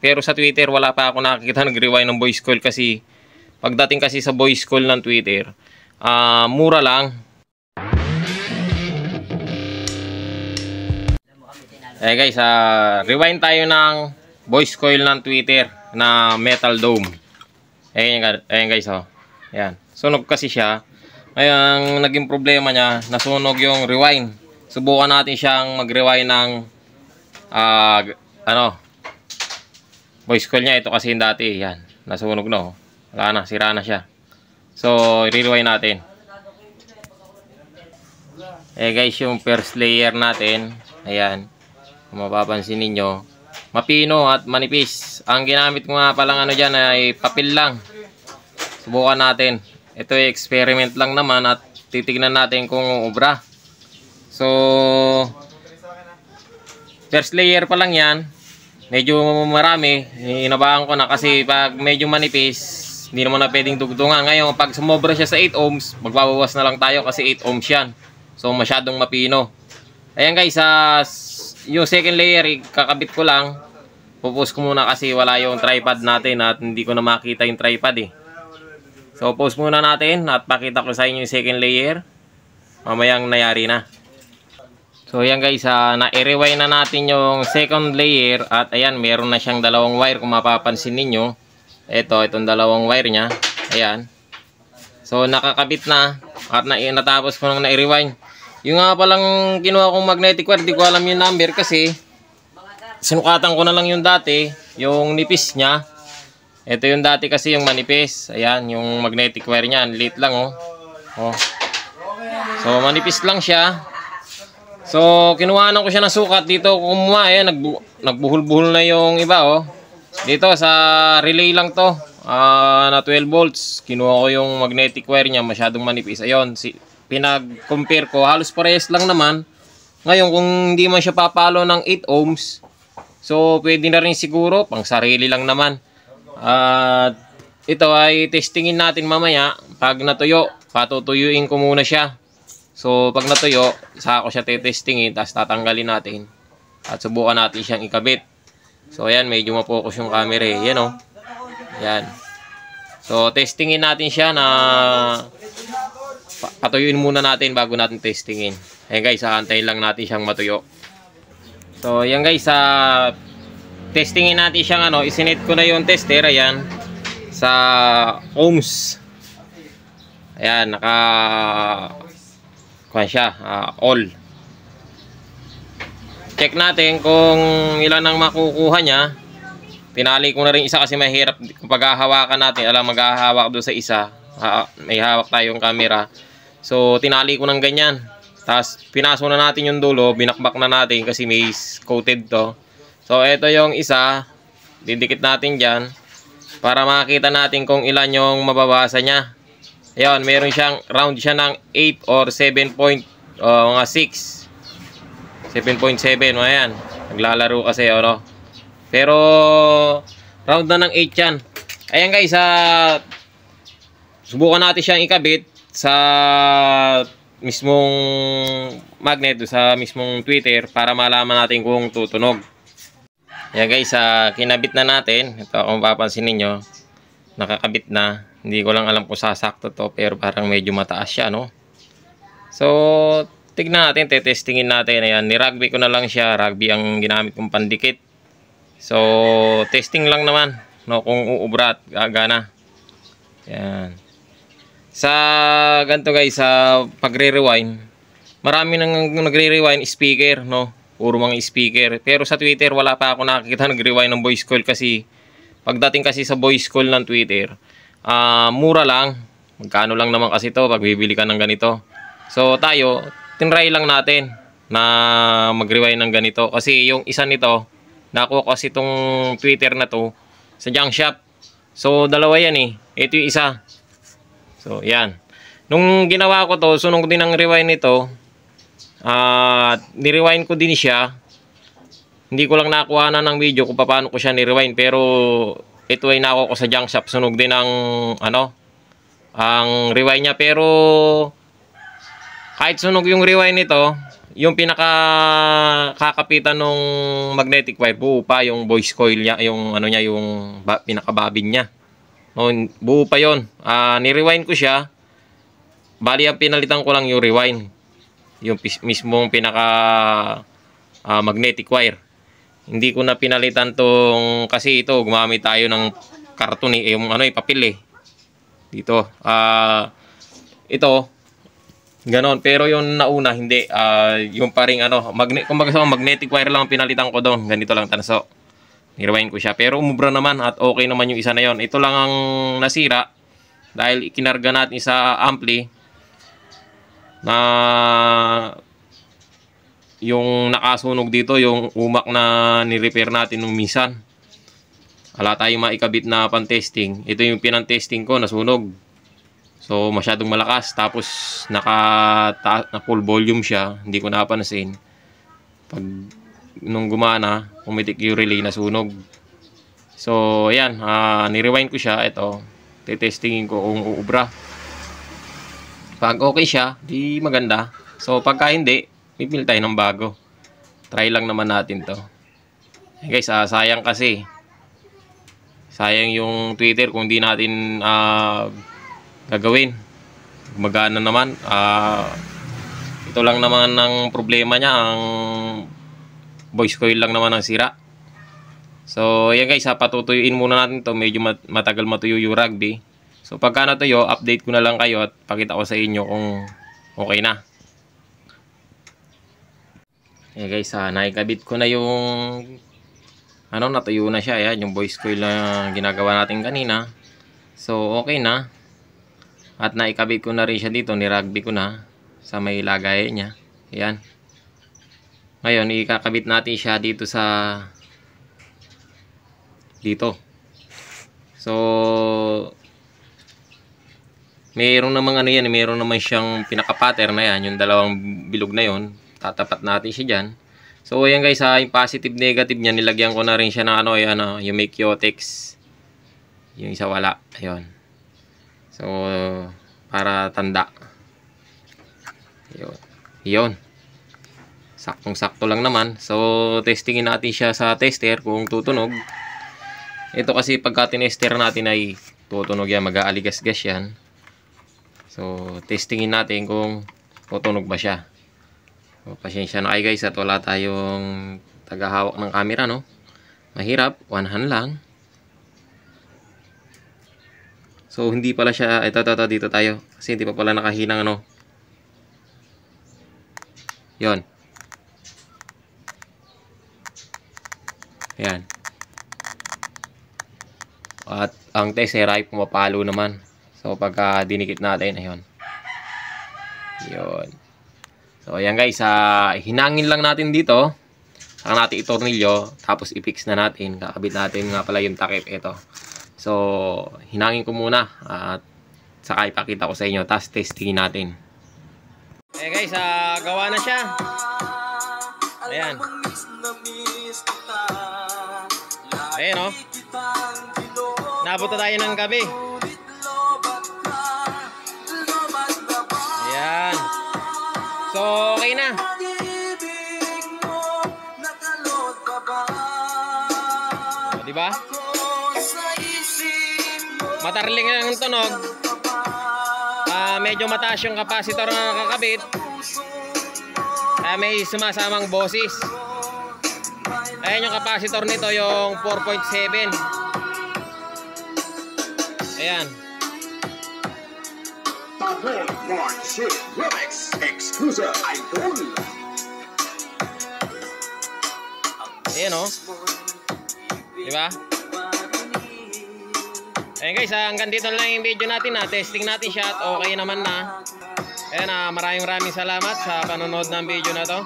Pero sa Twitter, wala pa ako nakikita nag-rewind ng voice call kasi pagdating kasi sa voice call ng Twitter, mura lang. Guys, rewind tayo ng voice coil ng Twitter na Metal Dome. Ayan guys, oh. Ayan. Sunog kasi siya. Ang naging problema niya, nasunog yung rewind. Subukan natin siyang mag-rewind ng voice coil niya. Ito kasi yung dati. Ayan. Nasunog na, oh. Wala na, sira na siya. So, i-rewind natin. Guys, yung first layer natin. Ayan. Kung mapapansin ninyo, mapino at manipis. Ang ginamit ko nga palang dyan ay papel lang. Subukan natin. Ito ay experiment lang naman at titignan natin kung ubra. So, first layer pa lang yan. Medyo marami. Inabahan ko na kasi pag medyo manipis, hindi naman na pwedeng dugtungan. Ngayon, pag sumobra siya sa 8 ohms, magbabawas na lang tayo kasi 8 ohms yan. So, masyadong mapino. Ayan guys, yung second layer, kakabit ko lang. Pupus ko muna kasi wala yung tripod natin at hindi ko na makita yung tripod eh. So, pause muna natin at pakita ko sa inyo yung second layer. Mamayang nayari na. So, ayan guys, na-rewind na natin yung second layer at ayan, meron na siyang dalawang wire kung mapapansin ninyo. Itong dalawang wire niya. Ayan. So, nakakabit na at natapos ko nang na-rewind. Yung nga palang kinuha kong magnetic wire, di ko alam yung number kasi sinukatan ko na lang yung dati, yung nipis niya. Ito yung dati kasi yung manipis. Ayan, yung magnetic wire niya, liit lang oh. So manipis lang siya. So kinuhanan ko siya ng sukat dito, kumuha, ayan, nagbuhol-buhol na yung iba oh. Dito sa relay lang to, na 12 volts. Kinuha ko yung magnetic wire niya, masyadong manipis. Ayun, pinag-compare ko, halos parehas lang naman. Ngayon, kung hindi man siya papalo ng 8 ohms, so pwede na rin siguro, pang sarili lang naman. Ito ay testingin natin mamaya. Pag natuyo, patutuyuin ko muna siya. So pag natuyo, saka ko siya tetestingin, tapos tatanggalin natin. At subukan natin siyang ikabit. So ayan, medyo mapokus yung camera eh. Yan o. Yan. So testingin natin siya na patuyuin muna natin bago natin testingin. Ayan guys, aantayin lang natin siyang matuyo. So ayan guys, testingin natin siyang isinet ko na yung tester. Ayan, sa ohms. Ayan, kuha siya, all. Check natin kung ilan ang makukuha niya. Tinali ko na rin isa kasi mahirap kapag hahawakan natin. Alam, maghahawak doon sa isa. May hawak tayong camera. So, tinali ko ng ganyan. Tapos, pinaso na natin yung dulo. Binakbak na natin kasi may coated to. So, ito yung isa. Didikit natin dyan. Para makita natin kung ilan yung mababasa niya. Ayan, meron siyang, round siya ng 8 or 7 point, mga 6. 7.7, ayan. Naglalaro kasi, Pero, round na ng 8 yan. Ayan guys, subukan natin siyang ikabit sa mismong magnet, sa mismong Twitter para malaman natin kung tutunog. Ayan guys, kinabit na natin. Ito, kung mapapansin ninyo, nakakabit na. Hindi ko lang alam kung sasakto to, pero parang medyo mataas siya, no? So, tignan natin, tetestingin natin. Ayan, ni-rugby ko na lang siya. Rugby ang ginamit kong pandikit. So, testing lang naman, no, kung uubra at gagana. Ayan. Sa ganito guys, sa pagre-rewind, marami nang nagre-rewind speaker, no? Puro mga speaker. Pero sa Twitter, wala pa ako nakikita nag-rewind ng voice call kasi pagdating kasi sa voice call ng Twitter, mura lang. Magkano lang naman kasi to pag bibili ka ng ganito. So tayo, tinry lang natin na mag-rewind ng ganito. Kasi yung isa nito, nakuha kasi itong Twitter na to sa junk shop. So dalawa yan eh. Ito yung isa. So yan. Nung ginawa ko to, sunog din ang rewind nito. Ni-rewind ko din siya. Hindi ko lang nakuha na ng video kung paano ko siya ni-rewind. Pero ito ay nakuha ko sa junk shop. Sunog din ang ang rewind niya. Pero kahit sunog yung rewind nito, yung pinaka kakapitan ng magnetic wire, buo pa yung voice coil niya, yung ano niya, yung pinakababin niya. No, buo pa yon. Ni-rewind ko siya. Bali, ang pinalitan ko lang yung rewind. Yung mismong pinaka magnetic wire. Hindi ko na pinalitan tong, kasi ito gumamit tayo ng karton yung ano, papel dito. Ito ganon, pero yung nauna hindi, yung paring ano, kumbaga sa magnetic wire lang pinalitan ko doon. Ganito lang tanso. Ni-rewind ko siya, pero umubra naman at okay naman yung isa na yon. Ito lang ang nasira dahil ikinarga natin sa ampli na yung nakasunog dito, yung umak na ni-repair natin nung minsan. Wala tayong maikabit na pan-testing. Ito yung pinang-testing ko, nasunog. So masyadong malakas, tapos na full volume siya, hindi ko napansin. Pag nung gumana, pumitik yung relay, nasunog. So ayan, ni-rewind ko siya. Ito, titestingin ko kung uubra. Pag okay siya, di maganda. So pagka hindi, pipili tayo ng bago. Try lang naman natin to. Guys, sayang kasi. Sayang yung Twitter kung di natin gagawin. Gumagana naman. Ito lang naman ang problema niya, ang voice coil lang naman ang sira. So yan guys, patutuyuin muna natin to. Medyo matagal matuyo yung rugby. So pagka natuyo, update ko na lang kayo at pakita ko sa inyo kung okay na. Yan guys, naikabit ko na yung ano, natuyo na siya. Yan, yung voice coil na ginagawa natin kanina. So okay na. At naikabit ko na rin siya dito, ni-rugby ko na sa may lagay niya. Yan. Ngayon, ikakabit natin siya dito sa dito. So mayroon namang ano yan, mayroon naman siyang pinaka-pattern na yan, yung dalawang bilog na yon. Tatapat natin siya dyan. So ayan guys, yung positive negative niya, nilagyan ko na rin siya ng ano, yung may Kyotex. Yung isa wala. Ayun. So para tanda. Ayun. Yun. Saktong-sakto lang naman. So testingin natin siya sa tester kung tutunog. Ito kasi pagka tinester natin ay tutunog yan, mag-aaligas-gas yan. So testingin natin kung tutunog ba siya. So, pasensya na kayo guys at wala tayong tagahawak ng camera, no? Mahirap, one hand lang. So hindi pala siya, ito dito tayo. Kasi hindi pa pala nakahinang ano. Yon. Ayan. At ang tester ay pumapalo naman. So pagka dinikit natin, ayun. Yun. So ayan guys, hinangin lang natin dito. Saka natin itornilyo, tapos i-fix na natin. Kakabit natin nga pala yung takip, ito. So hinangin ko muna at saka ipakita ko sa inyo, tapos testingin natin. Eh guys, gawa na siya. Ayan. Ayan o. Nabot na tayo ng gabi. Ayan. So okay na. O, diba? Matarling ang tunog. Medyo mataas yung capacitor na nakakabit. May sumasamang boses. Ayan yung capacitor nito, yung 4.7. Ayan. Ayan o. Diba? Ayan guys, hanggang dito lang yung video natin. Testing natin siya at okay naman na. Ayan, maraming salamat sa panonood ng video na to.